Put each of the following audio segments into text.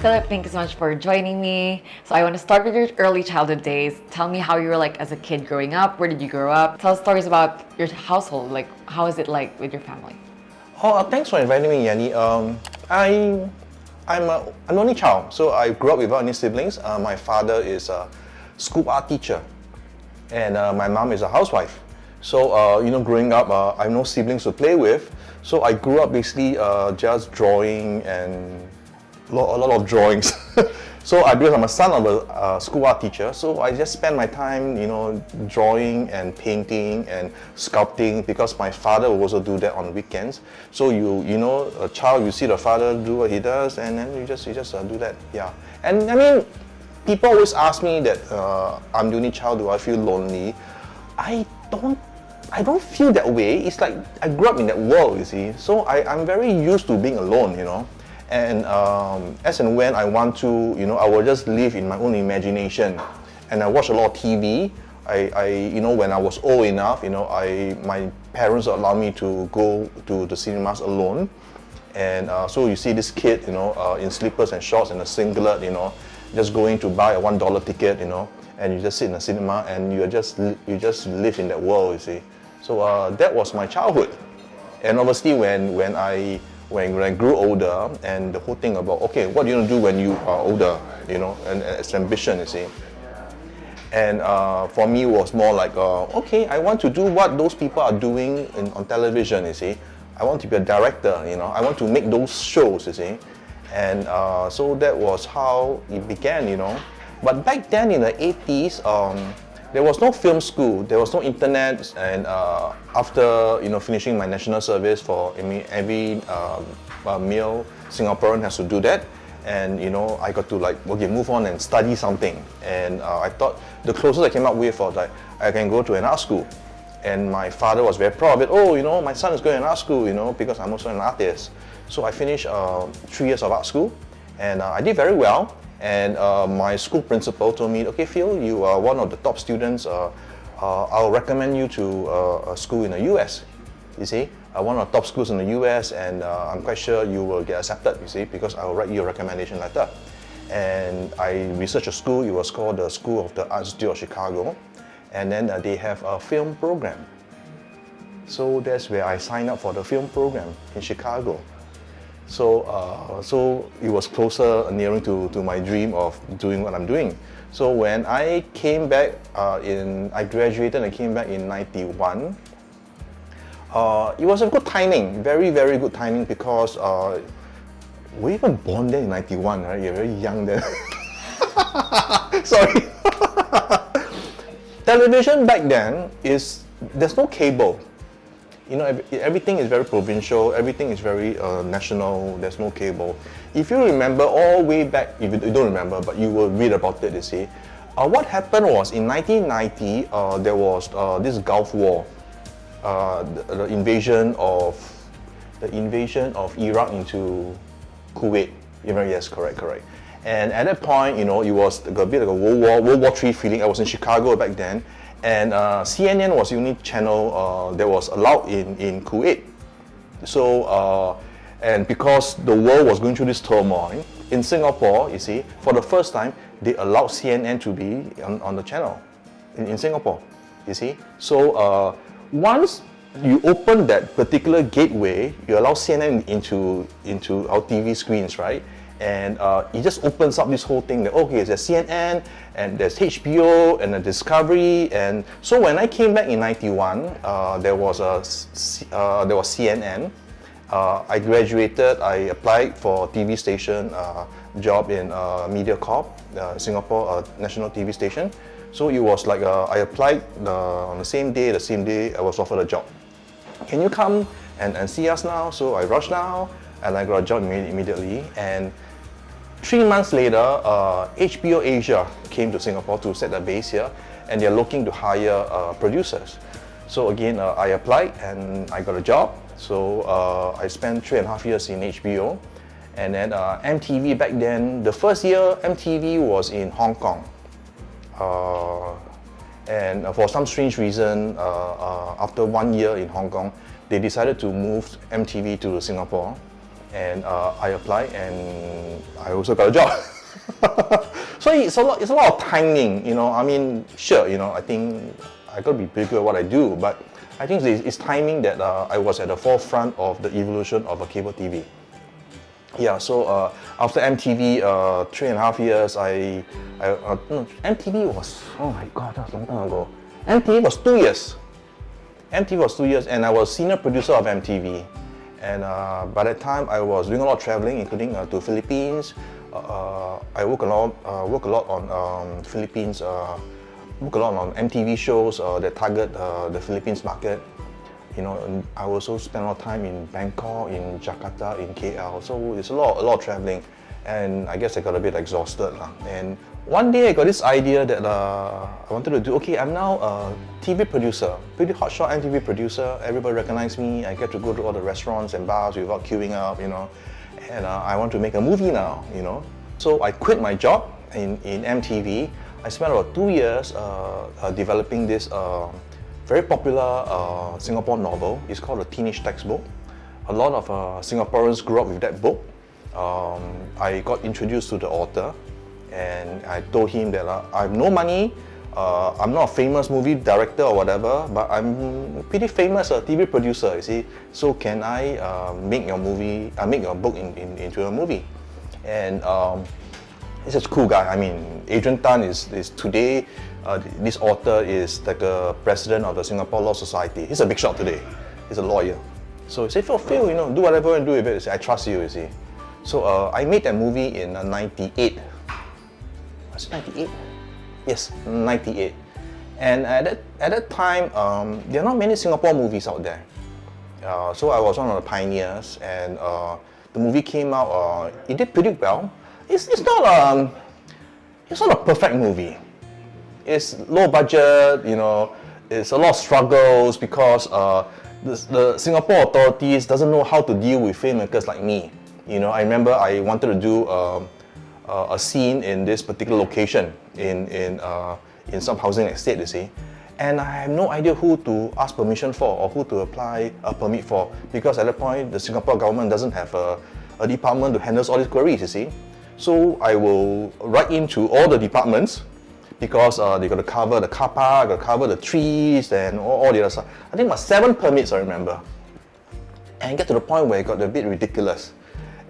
Philip, thank you so much for joining me. So I want to start with your early childhood days. Tell me how you were like as a kid growing up. Where did you grow up? Tell us stories about your household. Like, how is it like with your family? Thanks for inviting me, Yanni. I'm an only child, so I grew up without any siblings. My father is a school art teacher, and my mom is a housewife. So, growing up, I have no siblings to play with. So I grew up basically just drawing and a lot of drawings. Because I'm a son of a school art teacher, so I just spend my time, drawing and painting and sculpting, because my father will also do that on weekends. So a child, you see the father do what he does, and then you just do that. Yeah. And I mean, people always ask me that I'm the only child. Do I feel lonely? I don't feel that way. It's like I grew up in that world, you see. So I'm very used to being alone, And as and when I want to, I will just live in my own imagination. And I watch a lot of TV. When I was old enough, my parents allowed me to go to the cinemas alone. And so you see this kid, in slippers and shorts and a singlet, just going to buy a $1 ticket, and you just sit in the cinema and you just live in that world, you see. So that was my childhood. And obviously when I grew older, and the whole thing about, okay, what are you going to do when you are older, and it's ambition, you see. And for me, it was more like, okay, I want to do what those people are doing on television, you see. I want to be a director, I want to make those shows, you see. And so that was how it began, But back then in the 80s, there was no film school, there was no internet, and after finishing my national service, every male Singaporean has to do that, and I got to move on and study something, and I thought the closest I came up with was that I can go to an art school, and my father was very proud of it. Oh, my son is going to art school, because I'm also an artist. So I finished 3 years of art school, and I did very well. And my school principal told me, okay, Phil, you are one of the top students. I'll recommend you to a school in the US, you see, one of the top schools in the US, and I'm quite sure you will get accepted, you see, because I'll write you a recommendation letter. And I researched a school. It was called the School of the Arts Institute of Chicago, and then they have a film program. So that's where I signed up for the film program in Chicago. So it was closer, nearing to my dream of doing what I'm doing. So when I came back I graduated and came back in 91. It was a good timing, very, very good timing, because we even born there in 91, right? You're very young then. Sorry. Television back then there's no cable. Everything is very provincial, everything is very national, there's no cable. If you remember all the way back, if you don't remember, but you will read about it, you see. What happened was in 1990, there was this Gulf War, the invasion of Iraq into Kuwait. Yes, correct. And at that point, it was a bit like a World War III feeling. I was in Chicago back then. And CNN was the only channel that was allowed in Kuwait. So, and because the world was going through this turmoil, in Singapore, you see, for the first time, they allowed CNN to be on the channel in Singapore, you see. So, once you open that particular gateway, you allow CNN into our TV screens, right? And it just opens up this whole thing that, okay, there's CNN, and there's HBO, and the Discovery. And so when I came back in 91, there was CNN. I graduated, I applied for a TV station job in MediaCorp, Singapore national TV station. So it was like, I applied on the same day I was offered a job. Can you come and see us now? So I rushed down, and I got a job immediately. And 3 months later, HBO Asia came to Singapore to set their base here, and they're looking to hire producers. So again, I applied and I got a job. So I spent 3.5 years in HBO. And then MTV back then, the first year MTV was in Hong Kong. And for some strange reason, after 1 year in Hong Kong, they decided to move MTV to Singapore. and I applied, and I also got a job. So it's a lot of timing, you know. I mean, sure, you know, I think I got to be pretty good at what I do, but I think it's timing that I was at the forefront of the evolution of a cable TV. Yeah, so after MTV, 3.5 years, no, MTV was, oh my god, that was a long time ago. MTV was 2 years. MTV was 2 years, and I was senior producer of MTV. And by that time, I was doing a lot of traveling, including to Philippines. I work a lot on Philippines, work a lot on MTV shows that target the Philippines market. You know, and I also spend a lot of time in Bangkok, in Jakarta, in KL. So it's a lot of traveling, and I guess I got a bit exhausted. And one day I got this idea that I wanted to do. Okay, I'm now a TV producer, pretty hotshot MTV producer. Everybody recognizes me. I get to go to all the restaurants and bars without queuing up, you know. And I want to make a movie now, you know. So I quit my job in MTV. I spent about 2 years developing this very popular Singapore novel. It's called A Teenage Textbook. A lot of Singaporeans grew up with that book. I got introduced to the author, and I told him that I have no money. I'm not a famous movie director or whatever, but I'm a pretty famous TV producer, you see. So can I make your book into a movie? And he's just a cool guy. I mean, Adrian Tan is today, this author is like a president of the Singapore Law Society. He's a big shot today. He's a lawyer. So he said, Phil, you know, do whatever you want to do with it. He said, I trust you, you see. So I made that movie in 98. Was it 98? Yes, 98. And at that time, there are not many Singapore movies out there. So I was one of the pioneers, and the movie came out. It did pretty well. It's not a perfect movie. It's low budget, you know. It's a lot of struggles because the Singapore authorities doesn't know how to deal with filmmakers like me. You know, I remember I wanted to do a scene in this particular location in some housing estate, you see. And I have no idea who to ask permission for or who to apply a permit for, because at that point the Singapore government doesn't have a department to handle all these queries, you see. So I will write into all the departments, because they got to cover the car park, got to cover the trees and all the other stuff. I think about 7 permits, I remember. And get to the point where it got a bit ridiculous.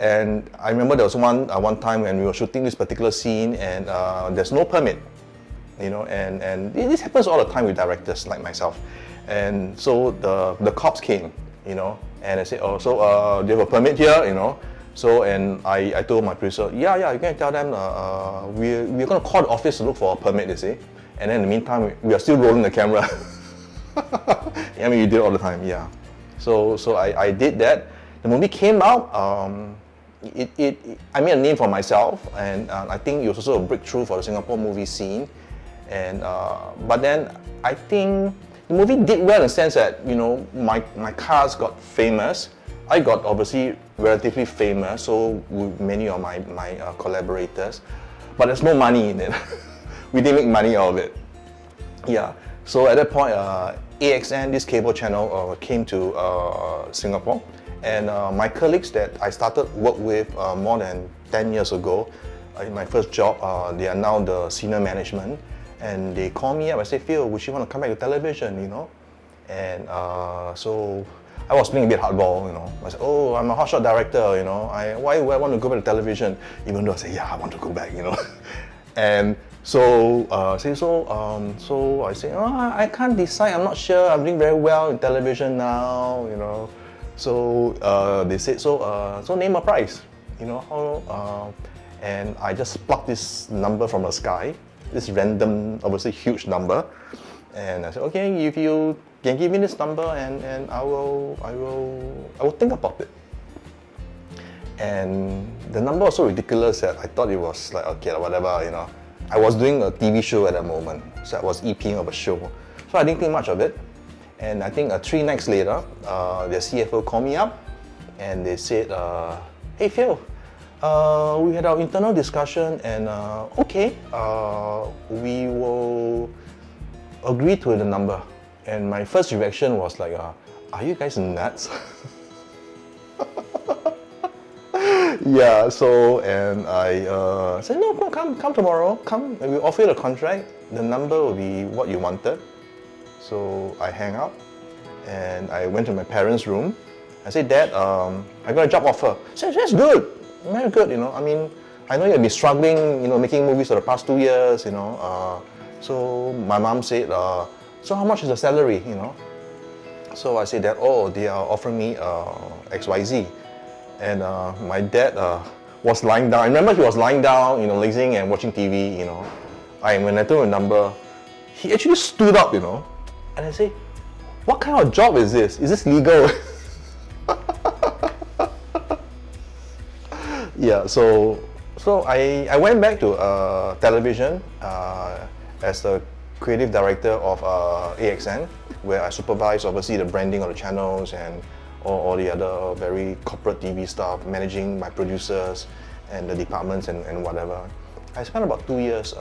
And I remember there was one time when we were shooting this particular scene, and there's no permit, you know, and this happens all the time with directors like myself. And so the cops came, you know, and they said, oh, so do you have a permit here, you know? So, and I told my producer, yeah, you can tell them we're going to call the office to look for a permit, you see. And then in the meantime, we are still rolling the camera. I mean, you do it all the time, yeah. So I did that. The movie came out. I made a name for myself, and I think it was also a breakthrough for the Singapore movie scene. And but then I think the movie did well in the sense that, you know, my cast got famous. I got obviously relatively famous, so with many of my collaborators, but there's no money in it. We didn't make money out of it. Yeah. So at that point, AXN, this cable channel, came to Singapore, and my colleagues that I started work with more than 10 years ago, in my first job, they are now the senior management, and they call me up and say, Phil, would you want to come back to television, you know? And so I was playing a bit hardball, you know. I said, oh, I'm a hotshot director, you know. Why would I want to go back to television? Even though I said, yeah, I want to go back, you know. And so, so I say, oh, I can't decide. I'm not sure. I'm doing very well in television now, you know. So they said, so name a price, you know. And I just plucked this number from the sky, this random, obviously huge number. And I said, okay, if you can give me this number, and I will think about it. And the number was so ridiculous that I thought it was like, okay, whatever, you know. I was doing a TV show at that moment, so I was EPing of a show. So I didn't think much of it. And I think 3 nights later, the CFO called me up, and they said, hey Phil, we had our internal discussion, and okay, we will agree to the number. And my first reaction was like, are you guys nuts? Yeah, so, and I said, no, come tomorrow, come, and we offer you the contract, the number will be what you wanted. So I hang up, and I went to my parents' room. I said, Dad, I got a job offer. He said, that's good, very good, I mean, I know you've been struggling, making movies for the past 2 years, So my mom said, so how much is the salary, So I said that, oh, they are offering me XYZ. And my dad was lying down. I remember he was lying down, lazing and watching TV, when I told him the number, he actually stood up, And I say, what kind of job is this? Is this legal? Yeah, so I went back to television as the creative director of AXN, where I supervise, oversee the branding of the channels and all the other very corporate TV stuff, managing my producers and the departments and whatever. I spent about 2 years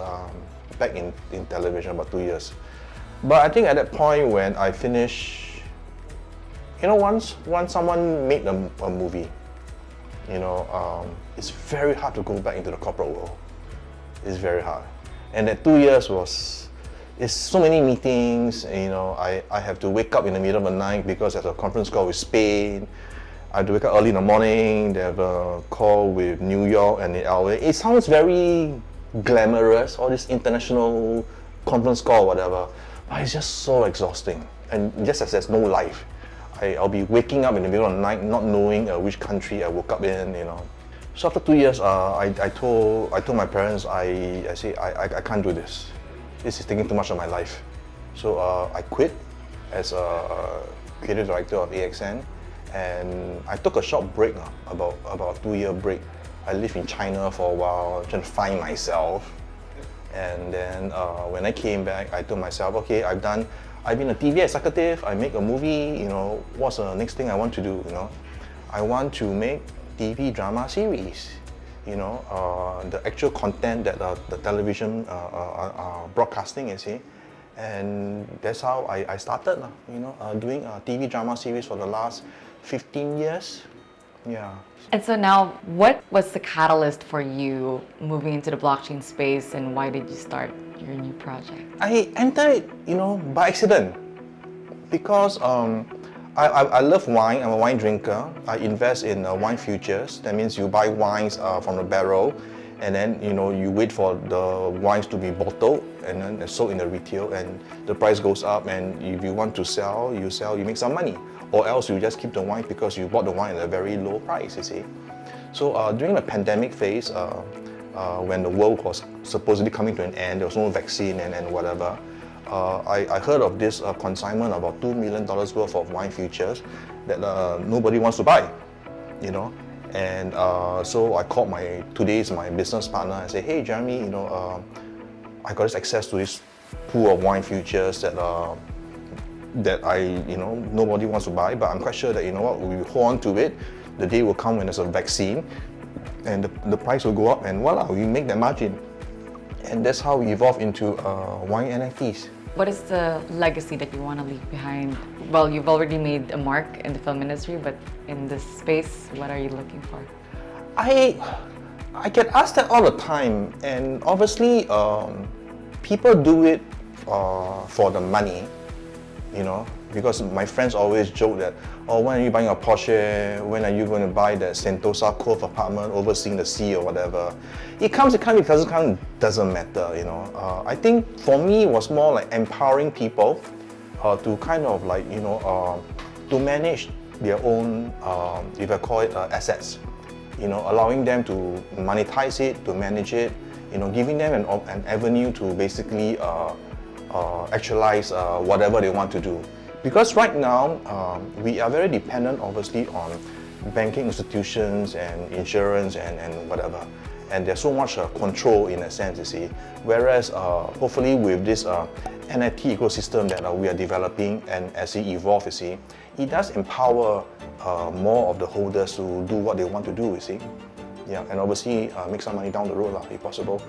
back in television, about 2 years. But I think at that point when I finished, once someone made a movie, it's very hard to go back into the corporate world. It's very hard. And that 2 years it's so many meetings, I have to wake up in the middle of the night because there's a conference call with Spain. I have to wake up early in the morning, they have a call with New York and LA. It sounds very glamorous, all this international conference call, whatever, but it's just so exhausting. And just as there's no life, I'll be waking up in the middle of the night not knowing which country I woke up in, So after 2 years, I told my parents, I said, I can't do this. This is taking too much of my life. So I quit as a creative director of AXN, and I took a short break, about a 2-year break. I lived in China for a while, trying to find myself. And then when I came back, I told myself, okay, I've been a TV executive, I make a movie, what's the next thing I want to do, I want to make TV drama series. The actual content that the television broadcasting, and that's how I started, doing a TV drama series for the last 15 years. Yeah. And so now, what was the catalyst for you moving into the blockchain space, and why did you start your new project? I entered it, by accident, because I love wine. I'm a wine drinker. I invest in wine futures. That means you buy wines from the barrel, and then you wait for the wines to be bottled and then sold in the retail, and the price goes up. And if you want to sell, you make some money, or else you just keep the wine because you bought the wine at a very low price. So during the pandemic phase, when the world was supposedly coming to an end, there was no vaccine and whatever. I heard of this consignment about $2 million worth of wine futures that nobody wants to buy, And so I called today's my business partner and said, hey Jeremy, I got this access to this pool of wine futures that nobody wants to buy, but I'm quite sure that we hold on to it. The day will come when there's a vaccine, and the price will go up, and voila, we make that margin. And that's how we evolved into wine NFTs. What is the legacy that you want to leave behind? Well, you've already made a mark in the film industry, but in this space, what are you looking for? I get asked that all the time, and obviously people do it for the money, because my friends always joke that, oh, when are you buying a Porsche? When are you going to buy that Sentosa Cove apartment overseeing the sea or whatever? It comes, it doesn't come, doesn't matter, I think for me it was more like empowering people to kind of like, to manage their own, if I call it assets, allowing them to monetize it, to manage it, giving them an avenue to basically actualize whatever they want to do. Because right now, we are very dependent, obviously, on banking institutions and insurance and whatever. And there's so much control in a sense, Whereas, hopefully, with this NFT ecosystem that we are developing, and as it evolves, it does empower more of the holders to do what they want to do, Yeah, and obviously make some money down the road, if possible.